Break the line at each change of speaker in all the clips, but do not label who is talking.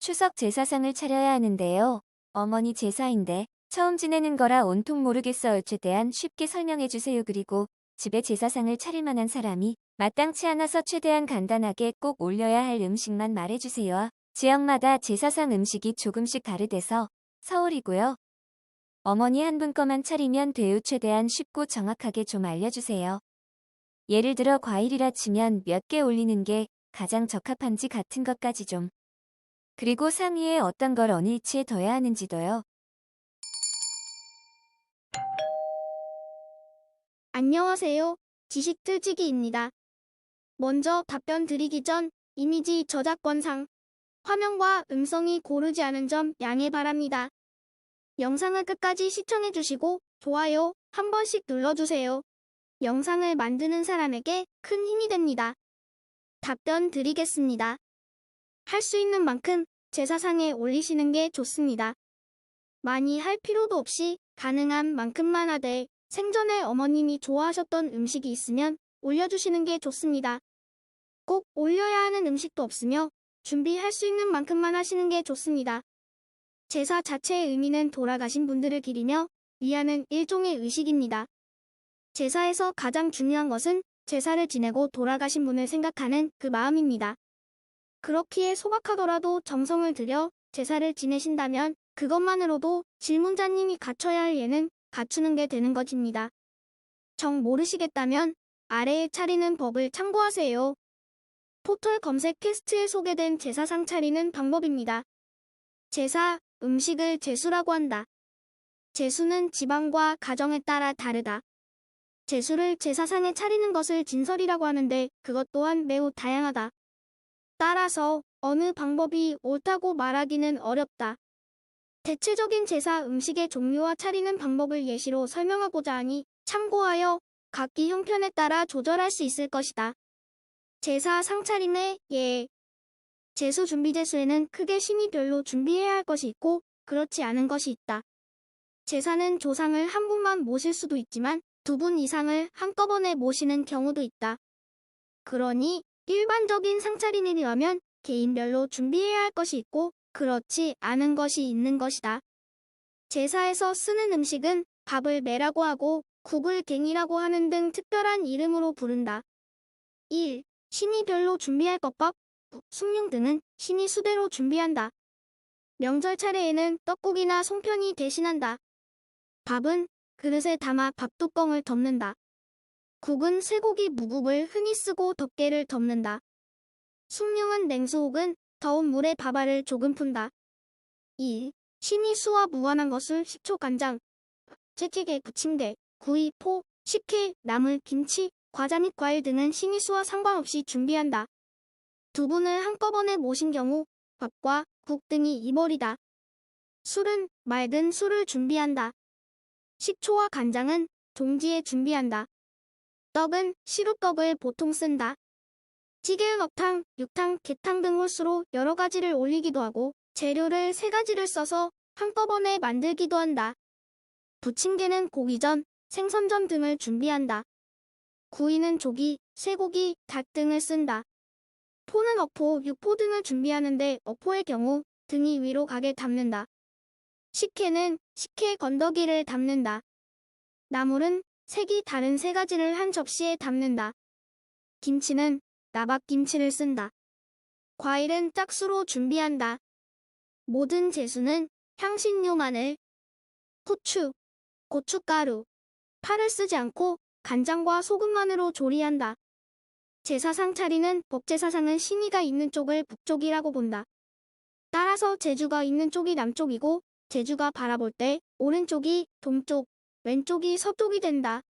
추석 제사상을 차려야 하는데요. 어머니 제사인데 처음 지내는 거라 온통 모르겠어요. 최대한 쉽게 설명해 주세요. 그리고 집에 제사상을 차릴 만한 사람이 마땅치 않아서 최대한 간단하게 꼭 올려야 할 음식만 말해주세요. 지역마다 제사상 음식이 조금씩 다르대서 서울이고요. 어머니 한 분 거만 차리면 돼요. 최대한 쉽고 정확하게 좀 알려주세요. 예를 들어 과일이라 치면 몇 개 올리는 게 가장 적합한지 같은 것까지 좀. 그리고 상위에 어떤 걸 어느 위치에 둬야 하는지도요.
안녕하세요. 지식틀지기입니다. 먼저 답변 드리기 전 이미지 저작권상 화면과 음성이 고르지 않은 점 양해 바랍니다. 영상을 끝까지 시청해주시고 좋아요 한 번씩 눌러주세요. 영상을 만드는 사람에게 큰 힘이 됩니다. 답변 드리겠습니다. 할 수 있는 만큼 제사상에 올리시는 게 좋습니다. 많이 할 필요도 없이 가능한 만큼만 하되 생전에 어머님이 좋아하셨던 음식이 있으면 올려주시는 게 좋습니다. 꼭 올려야 하는 음식도 없으며 준비할 수 있는 만큼만 하시는 게 좋습니다. 제사 자체의 의미는 돌아가신 분들을 기리며 위하는 일종의 의식입니다. 제사에서 가장 중요한 것은 제사를 지내고 돌아가신 분을 생각하는 그 마음입니다. 그렇기에 소박하더라도 정성을 들여 제사를 지내신다면 그것만으로도 질문자님이 갖춰야 할 예는 갖추는 게 되는 것입니다. 정 모르시겠다면 아래에 차리는 법을 참고하세요. 포털 검색 퀘스트에 소개된 제사상 차리는 방법입니다. 제사, 음식을 제수라고 한다. 제수는 지방과 가정에 따라 다르다. 제수를 제사상에 차리는 것을 진설이라고 하는데 그것 또한 매우 다양하다. 따라서 어느 방법이 옳다고 말하기는 어렵다. 대체적인 제사 음식의 종류와 차리는 방법을 예시로 설명하고자 하니 참고하여 각기 형편에 따라 조절할 수 있을 것이다. 제사 상차림의 예. 제수 준비 제수에는 크게 신의별로 준비해야 할 것이 있고 그렇지 않은 것이 있다. 제사는 조상을 한 분만 모실 수도 있지만 두 분 이상을 한꺼번에 모시는 경우도 있다. 그러니 일반적인 상차림에 비하면 개인별로 준비해야 할 것이 있고 그렇지 않은 것이 있는 것이다. 제사에서 쓰는 음식은 밥을 매라고 하고 국을 갱이라고 하는 등 특별한 이름으로 부른다. 1. 신의별로 준비할 것밥, 국, 숭늉 등은 신의 수대로 준비한다. 명절 차례에는 떡국이나 송편이 대신한다. 밥은 그릇에 담아 밥뚜껑을 덮는다. 국은 쇠고기 무국을 흔히 쓰고 덮개를 덮는다. 숭늉은 냉수 혹은 더운 물에 밥알을 조금 푼다. 2. 신이 수와 무관한 것을 식초 간장, 채찍에 부침개, 구이, 포, 식혜, 나물, 김치, 과자 및 과일 등은 신이 수와 상관없이 준비한다. 두 분을 한꺼번에 모신 경우 밥과 국 등이 이벌이다. 술은 맑은 술을 준비한다. 식초와 간장은 동지에 준비한다. 떡은 시루떡을 보통 쓴다. 찌개는 어탕, 육탕, 게탕 등 홀수로 여러 가지를 올리기도 하고 재료를 세 가지를 써서 한꺼번에 만들기도 한다. 부침개는 고기전, 생선전 등을 준비한다. 구이는 조기, 쇠고기, 닭 등을 쓴다. 포는 어포, 육포 등을 준비하는데 어포의 경우 등이 위로 가게 담는다. 식혜는 식혜 건더기를 담는다. 나물은 색이 다른 세 가지를 한 접시에 담는다. 김치는 나박김치를 쓴다. 과일은 짝수로 준비한다. 모든 제수는 향신료 마늘, 후추, 고춧가루, 파를 쓰지 않고 간장과 소금만으로 조리한다. 제사상 차리는 법제사상은 신의가 있는 쪽을 북쪽이라고 본다. 따라서 제주가 있는 쪽이 남쪽이고 제주가 바라볼 때 오른쪽이 동쪽, 왼쪽이 서쪽이 된다.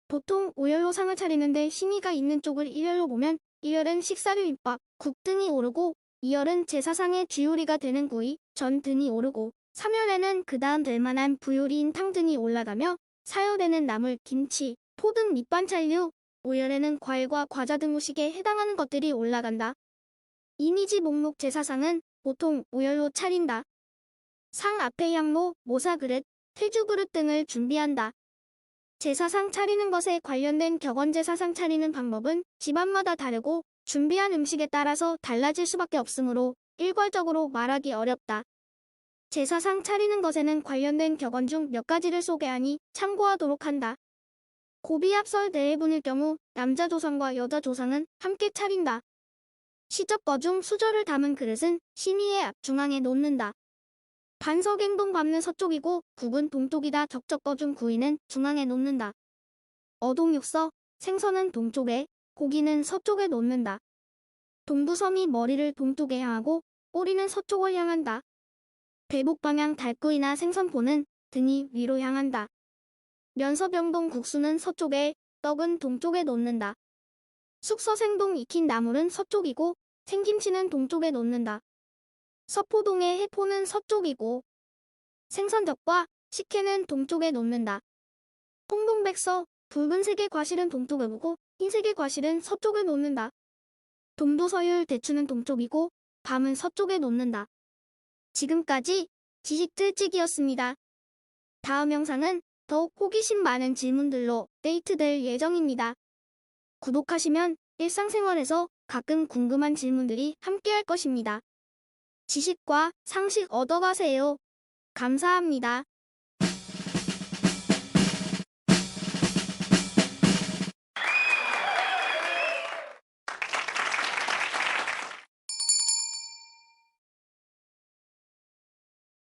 보통 오열로 상을 차리는데 신의가 있는 쪽을 일열로 보면 1열은 식사류 밑밥, 국 등이 오르고 2열은 제사상의 주요리가 되는 구이, 전 등이 오르고 3열에는 그 다음 될 만한 부요리인 탕 등이 올라가며 4열에는 나물, 김치, 포 등 밑반찬류, 5열에는 과일과 과자 등 후식에 해당하는 것들이 올라간다. 이미지 목록 제사상은 보통 5열로 차린다. 상 앞에 향로, 모사그릇, 퇴주그릇 등을 준비한다. 제사상 차리는 것에 관련된 격언제사상 차리는 방법은 집안마다 다르고 준비한 음식에 따라서 달라질 수밖에 없으므로 일괄적으로 말하기 어렵다. 제사상 차리는 것에는 관련된 격언 중 몇 가지를 소개하니 참고하도록 한다. 고비압설 대회분일 경우 남자 조상과 여자 조상은 함께 차린다. 시접거 중 수저를 담은 그릇은 신위의 앞중앙에 놓는다. 반석행동 밟는 서쪽이고 국은 동쪽이다. 적적거 중 구이는 중앙에 놓는다. 어동육서, 생선은 동쪽에, 고기는 서쪽에 놓는다. 동부섬이 머리를 동쪽에 향하고 꼬리는 서쪽을 향한다. 대북 방향 달구이나 생선포는 등이 위로 향한다. 면서병동 국수는 서쪽에, 떡은 동쪽에 놓는다. 숙서생동 익힌 나물은 서쪽이고 생김치는 동쪽에 놓는다. 서포동의 해포는 서쪽이고 생선젓과 식혜는 동쪽에 놓는다. 홍동백서, 붉은색의 과실은 동쪽에 두고 흰색의 과실은 서쪽에 놓는다. 동도서율 대추는 동쪽이고 밤은 서쪽에 놓는다. 지금까지 지식틀찍이었습니다. 다음 영상은 더욱 호기심 많은 질문들로 데이트될 예정입니다. 구독하시면 일상생활에서 가끔 궁금한 질문들이 함께할 것입니다. 지식과 상식 얻어가세요. 감사합니다.